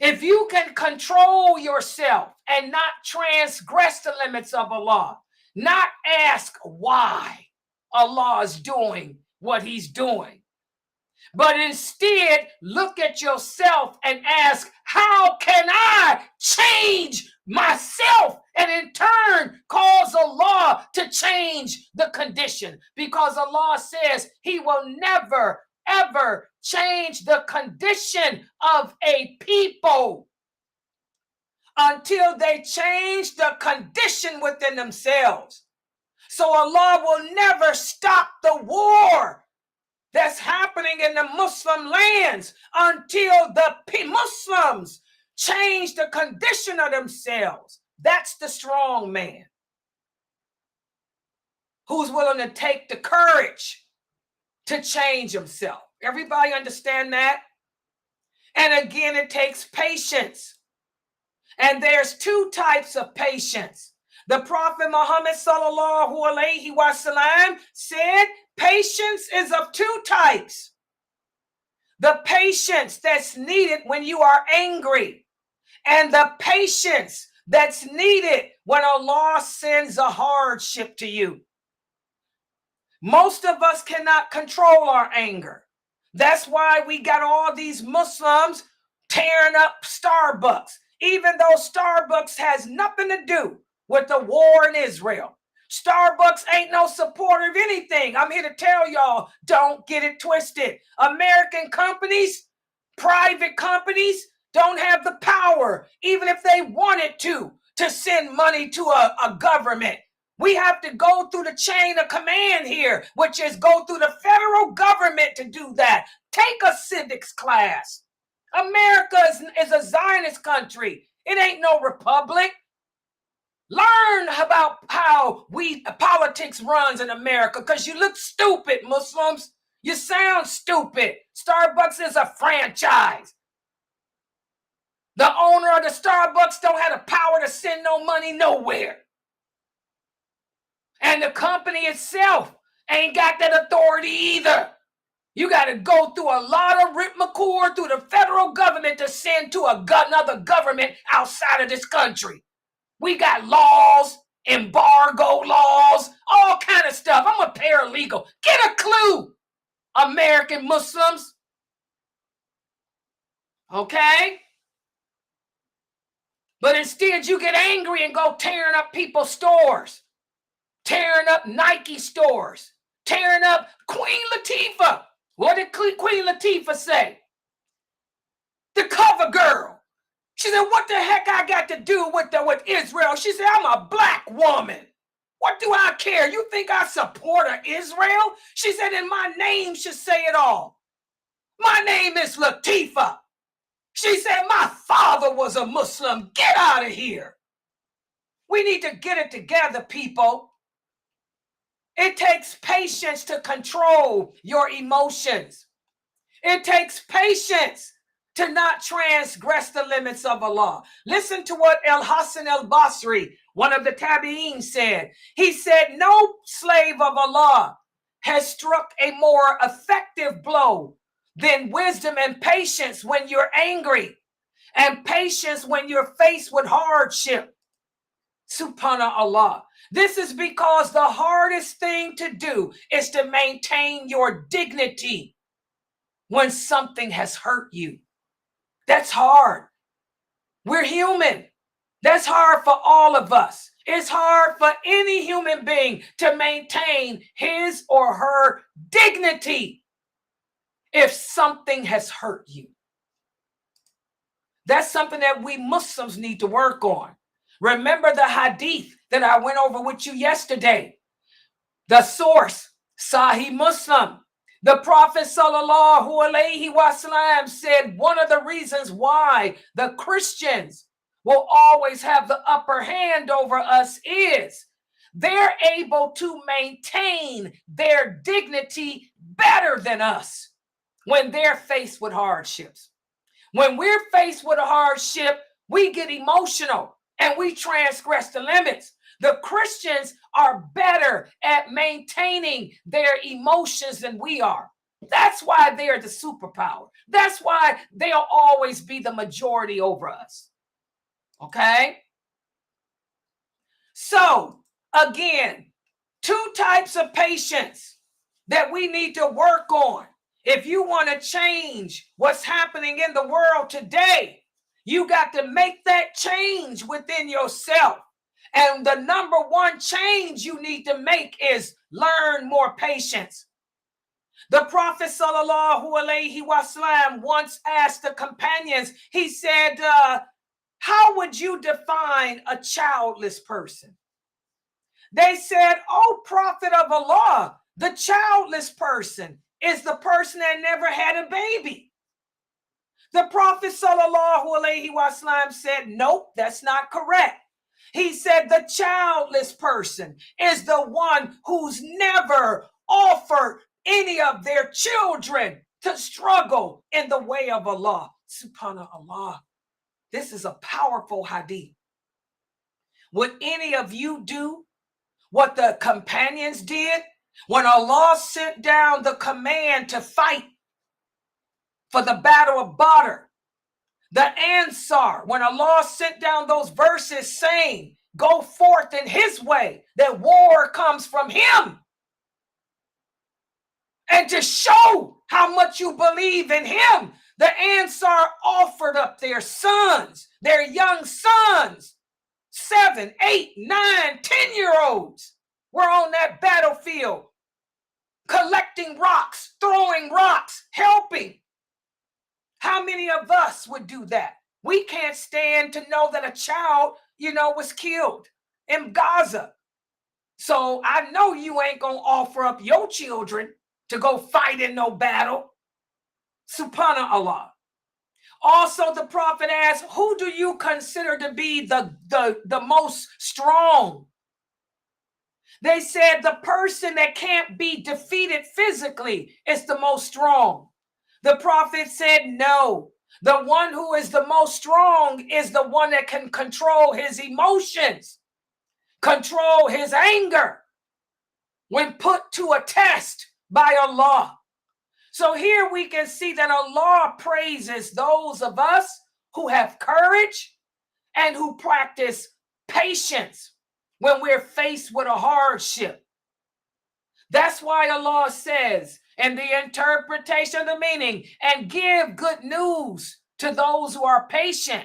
If you can control yourself and not transgress the limits of Allah, not ask why Allah is doing what he's doing, but instead look at yourself and ask, how can I change myself? And in turn, cause Allah to change the condition, because Allah says he will never, ever change the condition of a people until they change the condition within themselves. So Allah will never stop the war that's happening in the Muslim lands until the Muslims change the condition of themselves. That's the strong man who's willing to take the courage to change himself. Everybody understand that? And again, it takes patience. And there's two types of patience. The Prophet Muhammad sallallahu alaihi wasallam said patience is of two types. The patience that's needed when you are angry, and the patience that's needed when Allah sends a hardship to you. Most of us cannot control our anger. That's why we got all these Muslims tearing up Starbucks, even though Starbucks has nothing to do with the war in Israel. Starbucks ain't no supporter of anything. I'm here to tell y'all, don't get it twisted. American companies, private companies, don't have the power, even if they wanted to send money to a government. We have to go through the chain of command here, which is go through the federal government to do that. Take a civics class. America is a Zionist country. It ain't no republic. Learn about how politics runs in America, because you look stupid, Muslims. You sound stupid. Starbucks is a franchise. The owner of the Starbucks don't have the power to send no money nowhere. And the company itself ain't got that authority either. You got to go through a lot of rigmarole through the federal government to send to another government outside of this country. We got laws, embargo laws, all kind of stuff. I'm a paralegal. Get a clue, American Muslims. Okay? But instead you get angry and go tearing up people's stores, tearing up Nike stores, tearing up Queen Latifah. What did Queen Latifah say? The cover girl. She said, what the heck I got to do with Israel? She said, I'm a black woman. What do I care? You think I support Israel? She said, and my name should say it all. My name is Latifah. She said, my father was a Muslim. Get out of here. We need to get it together, people. It takes patience to control your emotions. It takes patience to not transgress the limits of Allah. Listen to what Al-Hasan al-Basri, one of the Tabi'een, said. He said, no slave of Allah has struck a more effective blow than wisdom and patience when you're angry, and patience when you're faced with hardship. Subhanallah. This is because the hardest thing to do is to maintain your dignity when something has hurt you. That's hard. We're human. That's hard for all of us. It's hard for any human being to maintain his or her dignity if something has hurt you. That's something that we Muslims need to work on. Remember the hadith that I went over with you yesterday. The source, Sahih Muslim. The Prophet sallallahu alaihi wasallam said one of the reasons why the Christians will always have the upper hand over us is they're able to maintain their dignity better than us when they're faced with hardships. When we're faced with a hardship, we get emotional and we transgress the limits. The Christians are better at maintaining their emotions than we are. That's why they're the superpower. That's why they'll always be the majority over us. Okay? So, again, two types of patience that we need to work on. If you want to change what's happening in the world today, you got to make that change within yourself. And the number one change you need to make is learn more patience. The Prophet sallallahu alaihi wasallam once asked the companions, he said, how would you define a childless person? They said, oh, Prophet of Allah, the childless person is the person that never had a baby. The Prophet sallallahu alaihi wasallam said, nope, that's not correct. He said the childless person is the one who's never offered any of their children to struggle in the way of Allah. Subhanallah. This is a powerful hadith. Would any of you do what the companions did when Allah sent down the command to fight for the battle of Badr? The Ansar, when Allah sent down those verses saying, go forth in his way, that war comes from him. And to show how much you believe in him, the Ansar offered up their sons, their young sons, 7, 8, 9, 10-year-olds. We're on that battlefield, collecting rocks, throwing rocks, helping. How many of us would do that? We can't stand to know that a child, was killed in Gaza. So I know you ain't going to offer up your children to go fight in no battle. Subhanallah. Also, the prophet asked, who do you consider to be the most strong? They said the person that can't be defeated physically is the most strong. The prophet said, no. The one who is the most strong is the one that can control his emotions, control his anger when put to a test by Allah. So here we can see that Allah praises those of us who have courage and who practice patience when we're faced with a hardship. That's why Allah says in the interpretation of the meaning, and give good news to those who are patient.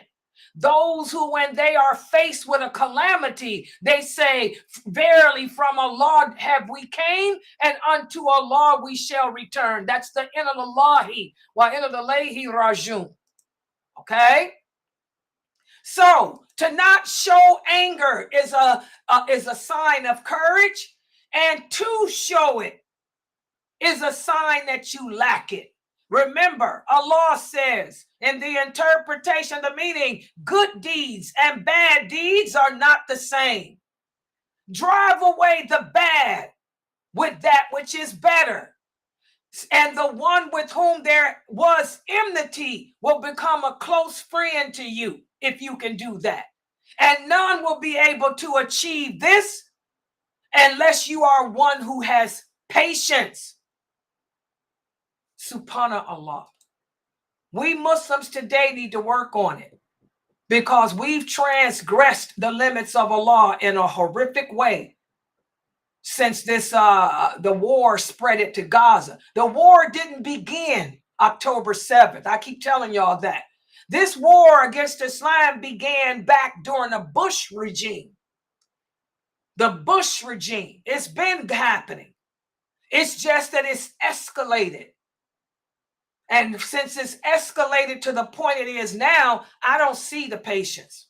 Those who, when they are faced with a calamity, they say, verily from Allah have we came, and unto Allah we shall return. That's the inna lillahi wa inna ilayhi rajiun. Okay? So to not show anger is a sign of courage, and to show it is a sign that you lack it. Remember, Allah says in the interpretation of the meaning, good deeds and bad deeds are not the same. Drive away the bad with that which is better. And the one with whom there was enmity will become a close friend to you if you can do that. And none will be able to achieve this unless you are one who has patience. Subhanallah. We Muslims today need to work on it because we've transgressed the limits of Allah in a horrific way since the war spread it to Gaza. The war didn't begin October 7th. I keep telling y'all that. This war against Islam began back during the Bush regime. The Bush regime. It's been happening. It's just that it's escalated. And since it's escalated to the point it is now, I don't see the patience.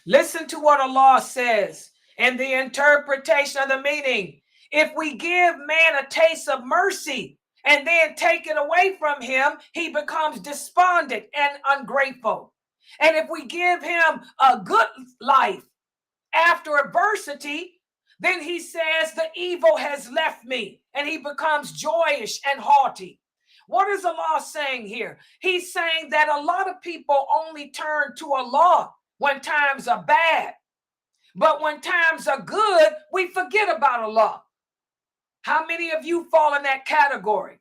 Listen to what Allah says in the interpretation of the meaning. If we give man a taste of mercy and then take it away from him, he becomes despondent and ungrateful. And if we give him a good life after adversity, then he says the evil has left me, and he becomes joyous and haughty. What is Allah saying here? He's saying that a lot of people only turn to Allah when times are bad. But when times are good, we forget about Allah. How many of you fall in that category?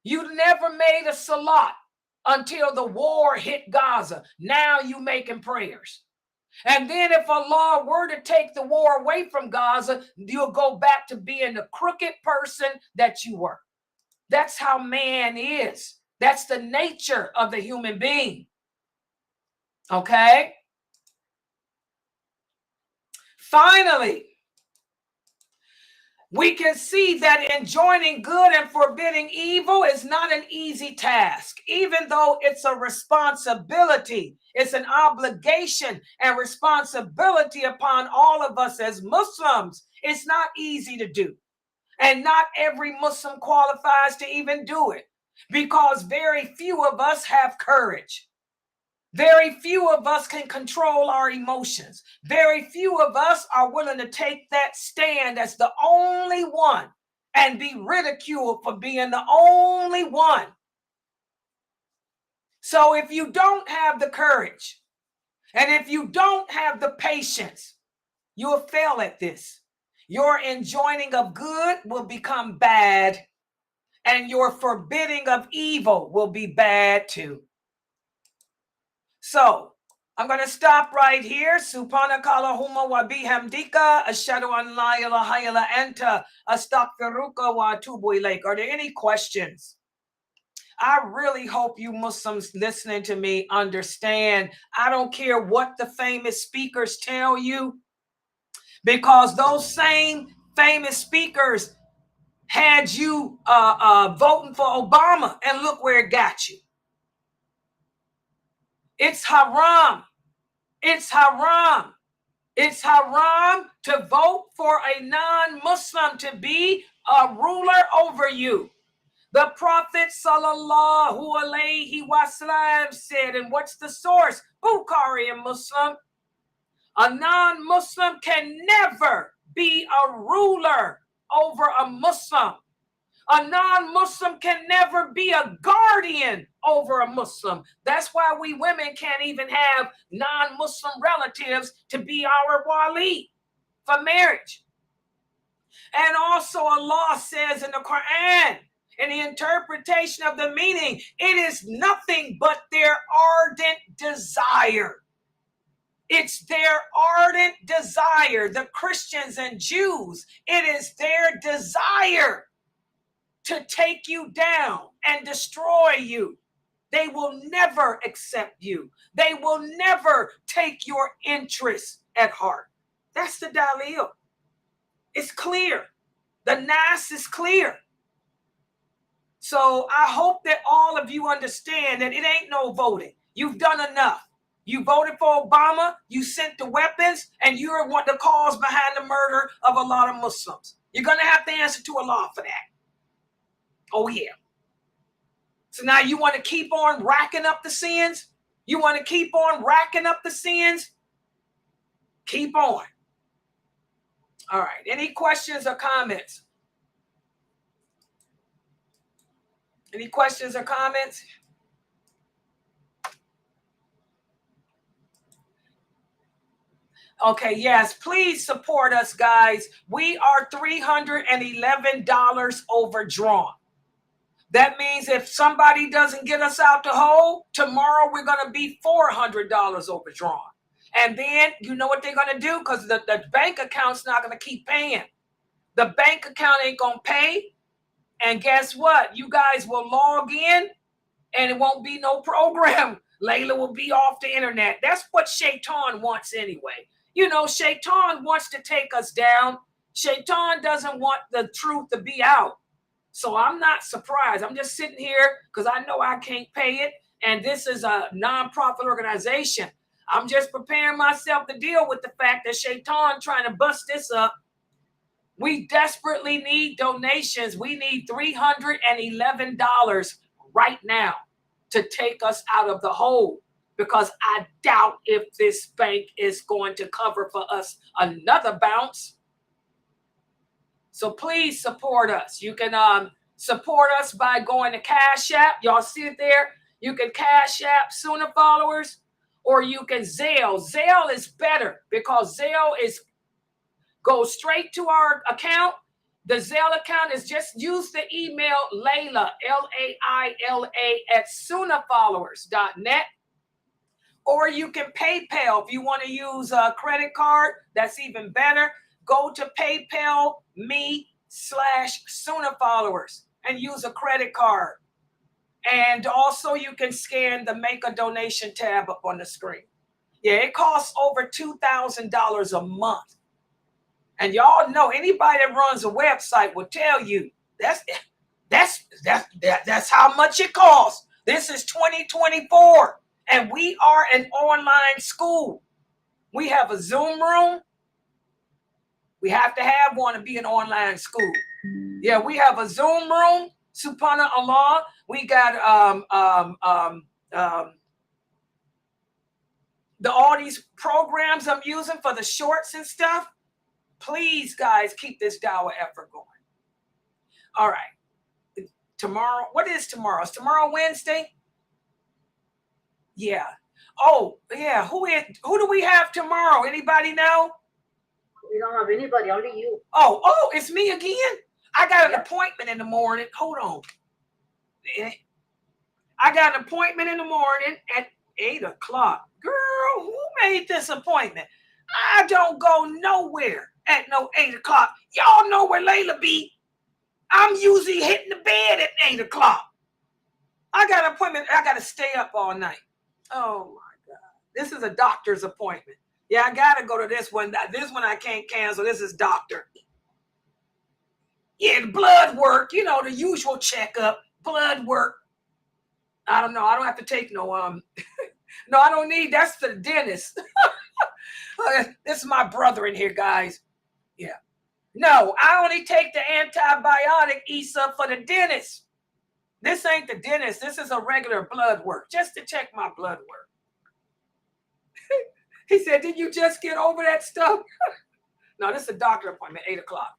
You never made a salat until the war hit Gaza. Now you making prayers. And then if Allah were to take the war away from Gaza, you'll go back to being the crooked person that you were. That's how man is. That's the nature of the human being. Okay? Finally, we can see that enjoining good and forbidding evil is not an easy task, even though it's a responsibility. It's an obligation and responsibility upon all of us as Muslims. It's not easy to do. And not every Muslim qualifies to even do it because very few of us have courage. Very few of us can control our emotions. Very few of us are willing to take that stand as the only one and be ridiculed for being the only one. So if you don't have the courage and if you don't have the patience, you'll fail at this. Your enjoining of good will become bad, and your forbidding of evil will be bad too. So I'm going to stop right here. Subhanaka Allahumma wa bihamdika ashhadu an la ilaha illa anta astaghfiruka wa atubu ilaik. Are there any questions? I really hope you Muslims listening to me understand. I don't care what the famous speakers tell you, because those same famous speakers had you voting for Obama, and look where it got you. It's haram. It's haram. It's haram to vote for a non-Muslim to be a ruler over you. The Prophet sallallahu alaihi wasallam said, and what's the source? Bukhari, a Muslim. A non-Muslim can never be a ruler over a Muslim. A non-Muslim can never be a guardian over a Muslim. That's why we women can't even have non-Muslim relatives to be our wali for marriage. And also Allah says in the Quran, in the interpretation of the meaning, it is nothing but their ardent desire. It's their ardent desire. The Christians and Jews, it is their desire to take you down and destroy you. They will never accept you. They will never take your interests at heart. That's the dalil. It's clear. The nas is clear. So I hope that all of you understand that it ain't no voting. You've done enough. You voted for Obama, you sent the weapons, and you're the cause behind the murder of a lot of Muslims. You're going to have to answer to Allah for that. Oh, yeah. So now you want to keep on racking up the sins? You want to keep on racking up the sins? Keep on. All right. Any questions or comments? Any questions or comments? Okay, yes, please support us, guys. We are $311 overdrawn. That means if somebody doesn't get us out the hole, tomorrow we're going to be $400 overdrawn. And then you know what they're going to do? Because the bank account's not going to keep paying. The bank account ain't going to pay. And guess what? You guys will log in and it won't be no program. Layla will be off the internet. That's what Shaitan wants anyway. You know, Shaitan wants to take us down. Shaitan doesn't want the truth to be out. So I'm not surprised. I'm just sitting here because I know I can't pay it. And this is a nonprofit organization. I'm just preparing myself to deal with the fact that Shaitan trying to bust this up. We desperately need donations. We need $311 right now to take us out of the hole, because I doubt if this bank is going to cover for us another bounce. So please support us. You can support us by going to Cash App. Y'all see it there? You can Cash App Sunnah Followers, or you can Zelle. Zelle is better because Zelle goes straight to our account. The Zelle account is just use the email Laila, Laila at SunnahFollowers.net. Or you can PayPal if you want to use a credit card. That's even better. Go to PayPal me/SunnahFollowers and use a credit card. And also you can scan the Make a Donation tab up on the screen. Yeah, it costs over $2,000 a month. And y'all know anybody that runs a website will tell you that's how much it costs. This is 2024, and we are an online school. We have a Zoom room. We have to have one to be an online school. Yeah, we have a Zoom room. Subhanallah. We got all these programs I'm using for the shorts and stuff. Please, guys, keep this dawah effort going. All right. Tomorrow, what is tomorrow? Is tomorrow Wednesday? Yeah. Oh, yeah. Who do we have tomorrow? Anybody know? We don't have anybody, only you. Oh, it's me again? I got an appointment in the morning. Hold on. I got an appointment in the morning at 8 o'clock. Girl, who made this appointment? I don't go nowhere at no 8 o'clock. Y'all know where Layla be. I'm usually hitting the bed at 8 o'clock. I got an appointment. I got to stay up all night. Oh, my God. This is a doctor's appointment. Yeah, I gotta go to this one. This one I can't cancel. This is doctor. Yeah, the blood work, you know, the usual checkup, blood work. I don't know. I don't have to take no no, I don't need. That's the dentist. This is my brother in here, guys. Yeah. No, I only take the antibiotic Issa for the dentist. This ain't the dentist. This is a regular blood work, just to check my blood work. He said, did you just get over that stuff? No, this is a doctor appointment, 8 o'clock.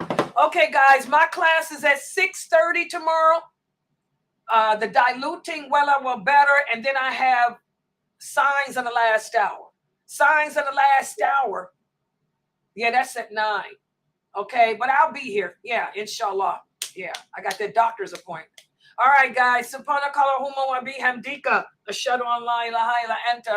Okay, guys, my class is at 6:30 tomorrow. The diluting, well, I will better. And then I have signs in the last hour. Signs in the last hour. Yeah, that's at 9. Okay, but I'll be here. Yeah, inshallah. Yeah, I got that doctor's appointment. All right, guys. Subhanakallahumma wa bihamdika. Ashhadu an la ilaha illa anta.